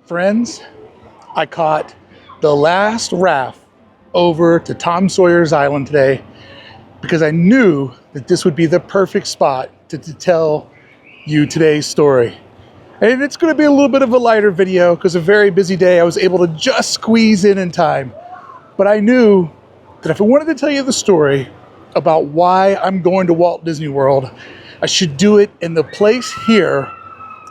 Friends, I caught the last raft over to Tom Sawyer's Island today because I knew that this would be the perfect spot to tell you today's story. And it's going to be a little bit of a lighter video because a very busy day. I was able to just squeeze in time. But I knew that if I wanted to tell you the story about why I'm going to Walt Disney World, I should do it in the place here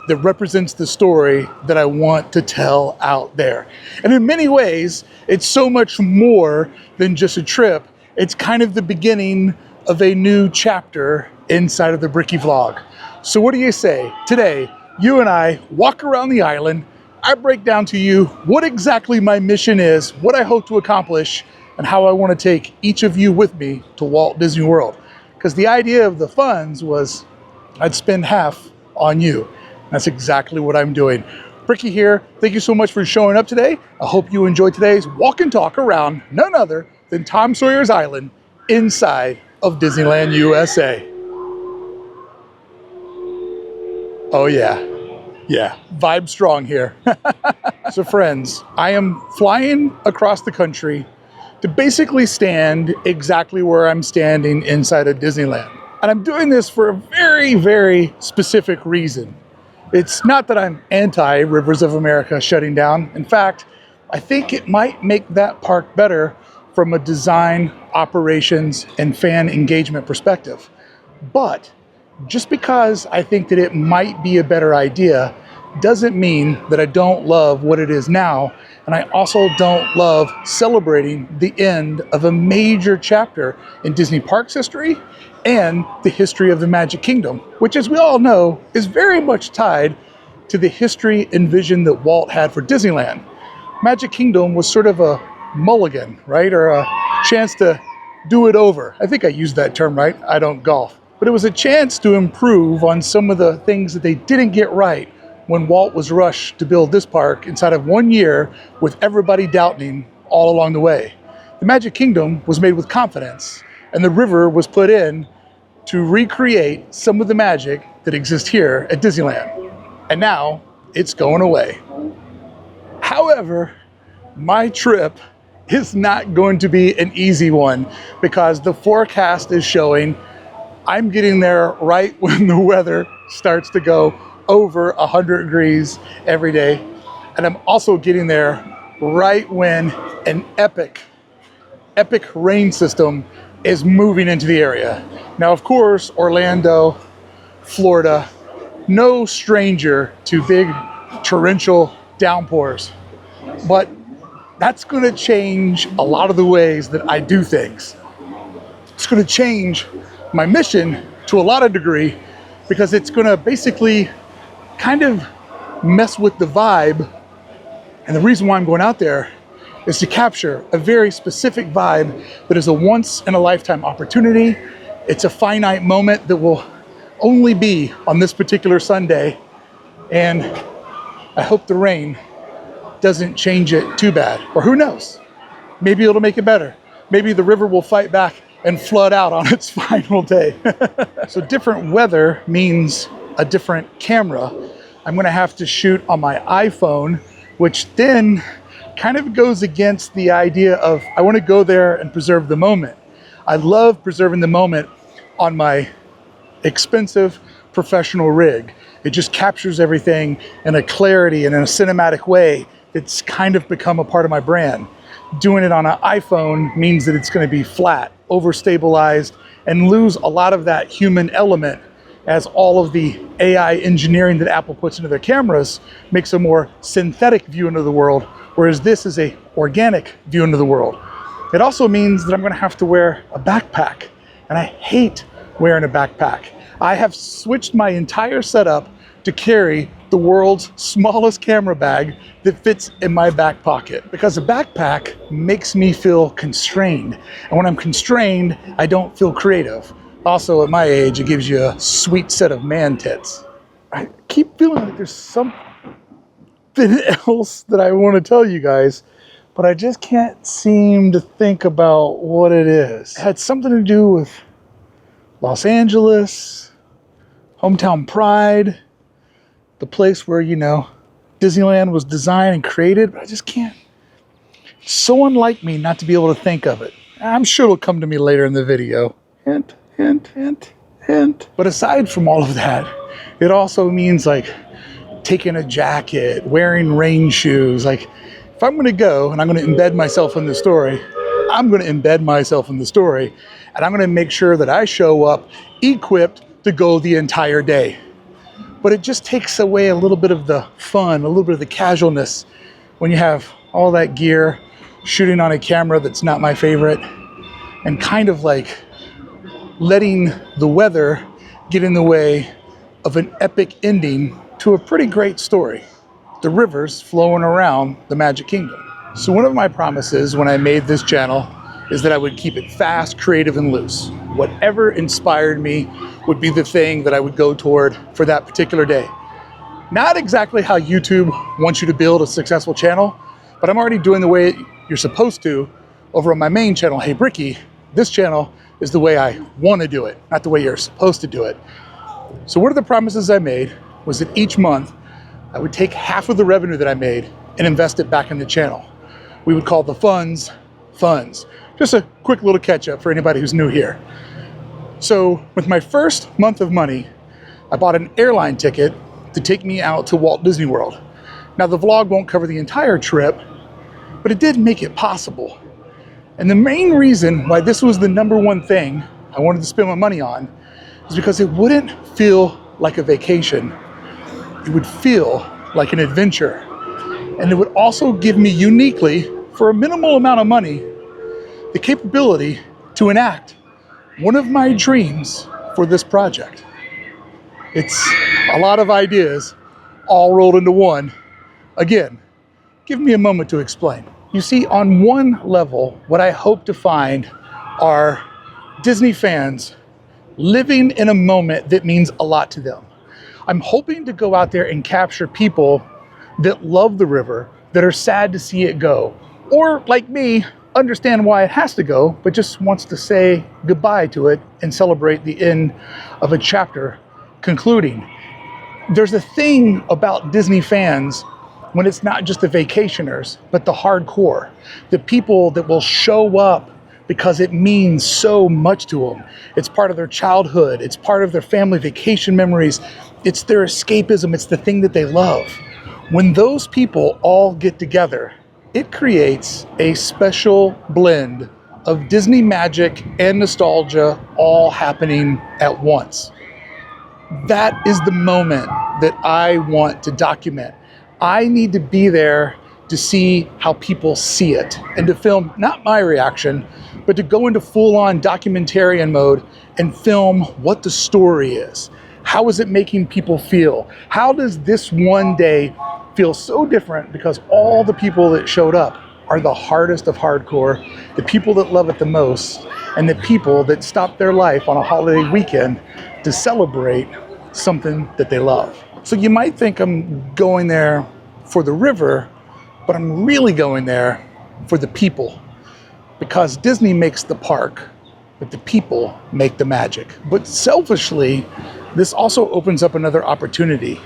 that represents the story that I want to tell out there. And in many ways, it's so much more than just a trip. It's kind of the beginning of a new chapter inside of the Brickey vlog. So what do you say? Today, you and I walk around the island. I break down to you what exactly my mission is, what I hope to accomplish, and how I want to take each of you with me to Walt Disney World. Because the idea of the funds was I'd spend half on you. That's exactly what I'm doing. Brickey here. Thank you so much for showing up today. I hope you enjoyed today's walk and talk around none other than Tom Sawyer's Island inside of Disneyland, USA. Oh yeah, vibe strong here. So friends, I am flying across the country to basically stand exactly where I'm standing inside of Disneyland. And I'm doing this for a very, very specific reason. It's not that I'm anti-Rivers of America shutting down. In fact, I think it might make that park better from a design, operations, and fan engagement perspective. But just because I think that it might be a better idea doesn't mean that I don't love what it is now. And I also don't love celebrating the end of a major chapter in Disney Parks history and the history of the Magic Kingdom, which, as we all know, is very much tied to the history and vision that Walt had for Disneyland. Magic Kingdom was sort of a mulligan, right? Or a chance to do it over. I think I used that term right. I don't golf. But it was a chance to improve on some of the things that they didn't get right when Walt was rushed to build this park inside of 1 year with everybody doubting all along the way. The Magic Kingdom was made with confidence, and the river was put in to recreate some of the magic that exists here at Disneyland. And now it's going away. However, my trip is not going to be an easy one because the forecast is showing I'm getting there right when the weather starts to go over 100 degrees every day. And I'm also getting there right when an epic rain system is moving into the area. Now, of course, Orlando, Florida, no stranger to big torrential downpours, but that's gonna change a lot of the ways that I do things. It's gonna change my mission to a lot of degree because it's gonna basically kind of mess with the vibe. And the reason why I'm going out there is to capture a very specific vibe that is a once-in-a-lifetime opportunity. It's a finite moment that will only be on this particular Sunday, and I hope the rain doesn't change it too bad. Or who knows? Maybe it'll make it better. Maybe the river will fight back and flood out on its final day. So different weather means a different camera. I'm gonna have to shoot on my iPhone, which then kind of goes against the idea of I want to go there and preserve the moment. I love preserving the moment on my expensive professional rig. It just captures everything in a clarity and in a cinematic way that's kind of become a part of my brand. Doing it on an iPhone means that it's going to be flat, overstabilized, and lose a lot of that human element as all of the AI engineering that Apple puts into their cameras makes a more synthetic view into the world, whereas this is a organic view into the world. It also means that I'm gonna have to wear a backpack, and I hate wearing a backpack. I have switched my entire setup to carry the world's smallest camera bag that fits in my back pocket because a backpack makes me feel constrained. And when I'm constrained, I don't feel creative. Also, at my age, it gives you a sweet set of man tits. I keep feeling like there's something else that I want to tell you guys, but I just can't seem to think about what it is. It had something to do with Los Angeles, hometown pride, the place where, you know, Disneyland was designed and created, but I just can't. It's so unlike me not to be able to think of it. I'm sure it'll come to me later in the video. Hint, hint, hint, hint. But aside from all of that, it also means like taking a jacket, wearing rain shoes. Like if I'm gonna go and I'm gonna embed myself in the story, I'm gonna embed myself in the story, and I'm gonna make sure that I show up equipped to go the entire day. But it just takes away a little bit of the fun, a little bit of the casualness when you have all that gear, shooting on a camera that's not my favorite, and kind of like letting the weather get in the way of an epic ending to a pretty great story. The rivers flowing around the Magic Kingdom. So one of my promises when I made this channel is that I would keep it fast, creative, and loose. Whatever inspired me would be the thing that I would go toward for that particular day. Not exactly how YouTube wants you to build a successful channel, but I'm already doing the way you're supposed to over on my main channel, Hey Brickey. This channel is the way I want to do it, not the way you're supposed to do it. So one of the promises I made was that each month I would take half of the revenue that I made and invest it back in the channel. We would call the funds. Just a quick little catch up for anybody who's new here. So with my first month of money, I bought an airline ticket to take me out to Walt Disney World. Now the vlog won't cover the entire trip, but it did make it possible. And the main reason why this was the #1 thing I wanted to spend my money on is because it wouldn't feel like a vacation. It would feel like an adventure. And it would also give me uniquely, for a minimal amount of money, the capability to enact one of my dreams for this project. It's a lot of ideas all rolled into one. Again, give me a moment to explain. You see, on one level, what I hope to find are Disney fans living in a moment that means a lot to them. I'm hoping to go out there and capture people that love the river, that are sad to see it go, or like me, understand why it has to go, but just wants to say goodbye to it and celebrate the end of a chapter concluding. There's a thing about Disney fans when it's not just the vacationers, but the hardcore, the people that will show up because it means so much to them. It's part of their childhood. It's part of their family vacation memories. It's their escapism. It's the thing that they love. When those people all get together, it creates a special blend of Disney magic and nostalgia all happening at once. That is the moment that I want to document. I need to be there to see how people see it and to film not my reaction, but to go into full-on documentarian mode and film what the story is. How is it making people feel? How does this one day feel so different because all the people that showed up are the hardest of hardcore, the people that love it the most, and the people that stop their life on a holiday weekend to celebrate something that they love. So you might think I'm going there for the river, but I'm really going there for the people, because Disney makes the park, but the people make the magic. But selfishly, this also opens up another opportunity.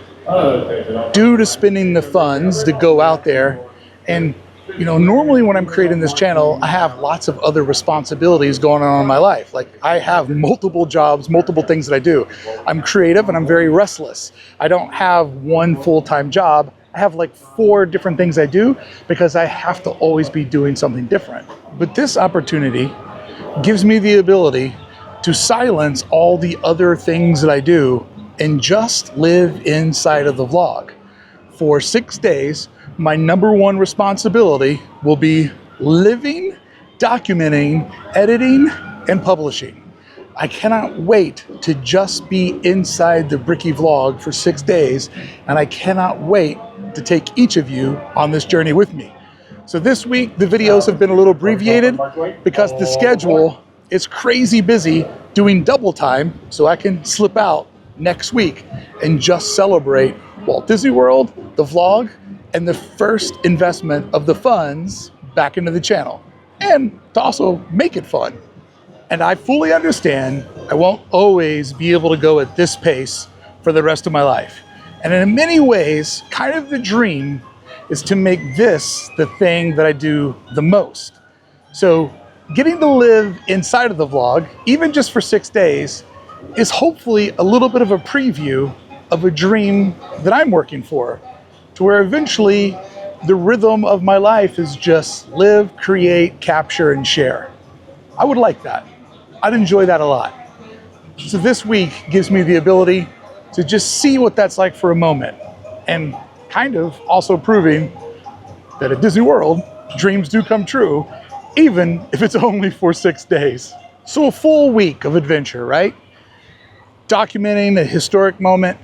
Due to spending the funds to go out there, and normally when I'm creating this channel, I have lots of other responsibilities going on in my life. Like I have multiple jobs, multiple things that I do. I'm creative and I'm very restless. I don't have one full-time job. I have like 4 different things I do because I have to always be doing something different. But this opportunity gives me the ability to silence all the other things that I do and just live inside of the vlog. For 6 days, my #1 responsibility will be living, documenting, editing, and publishing. I cannot wait to just be inside the Brickey vlog for 6 days, and I cannot wait to take each of you on this journey with me. So this week, the videos have been a little abbreviated because the schedule is crazy busy doing double time, so I can slip out next week and just celebrate Walt Disney World, the vlog, and the first investment of the funds back into the channel, and to also make it fun. And I fully understand I won't always be able to go at this pace for the rest of my life. And in many ways, kind of the dream is to make this the thing that I do the most. So getting to live inside of the vlog, even just for 6 days, is hopefully a little bit of a preview of a dream that I'm working for, to where eventually the rhythm of my life is just live, create, capture, and share. I would like that. I'd enjoy that a lot. So this week gives me the ability to just see what that's like for a moment, and kind of also proving that at Disney World, dreams do come true, even if it's only for 6 days. So a full week of adventure, right? Documenting a historic moment,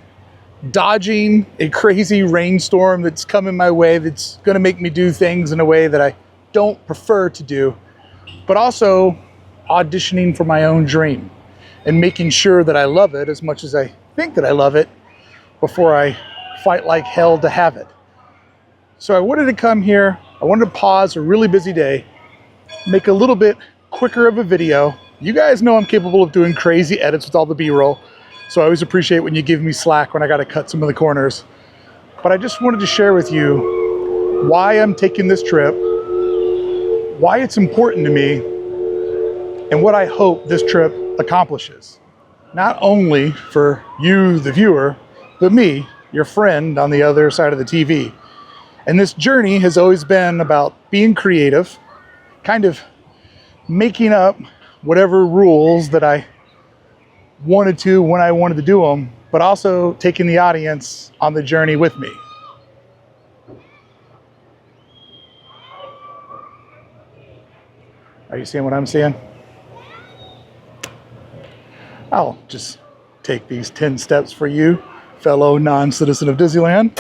dodging a crazy rainstorm that's coming my way that's gonna make me do things in a way that I don't prefer to do, but also auditioning for my own dream and making sure that I love it as much as I think that I love it before I fight like hell to have it. So I wanted to come here, I wanted to pause a really busy day, make a little bit quicker of a video. You guys know I'm capable of doing crazy edits with all the B-roll, so I always appreciate when you give me slack when I gotta cut some of the corners. But I just wanted to share with you why I'm taking this trip, why it's important to me, and what I hope this trip accomplishes. Not only for you, the viewer, but me, your friend on the other side of the TV. And this journey has always been about being creative, kind of making up whatever rules that I wanted to when I wanted to do them, but also taking the audience on the journey with me. Are you seeing what I'm seeing? I'll just take these 10 steps for you, fellow non-citizen of Disneyland.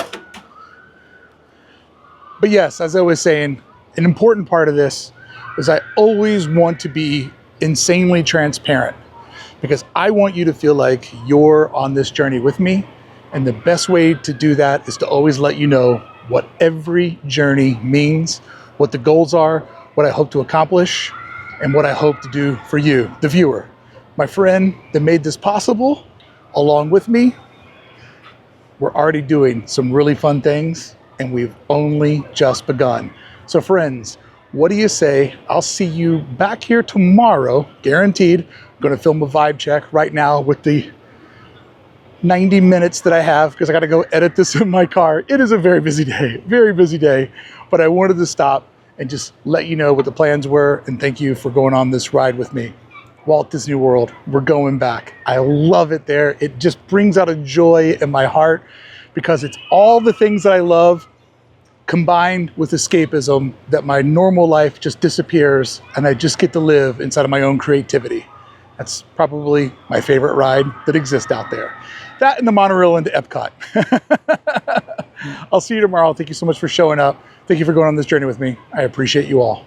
But yes, as I was saying, an important part of this is I always want to be insanely transparent, because I want you to feel like you're on this journey with me. And the best way to do that is to always let you know what every journey means, what the goals are, what I hope to accomplish, and what I hope to do for you, the viewer. My friend that made this possible, along with me, we're already doing some really fun things, and we've only just begun. So friends, what do you say? I'll see you back here tomorrow, guaranteed. I'm gonna film a vibe check right now with the 90 minutes that I have, because I gotta go edit this in my car. It is a very busy day, but I wanted to stop and just let you know what the plans were, and thank you for going on this ride with me. Walt Disney World, we're going back. I love it there. It just brings out a joy in my heart, because it's all the things that I love combined with escapism, that my normal life just disappears and I just get to live inside of my own creativity. That's probably my favorite ride that exists out there. That and the monorail into Epcot. I'll see you tomorrow. Thank you so much for showing up. Thank you for going on this journey with me. I appreciate you all.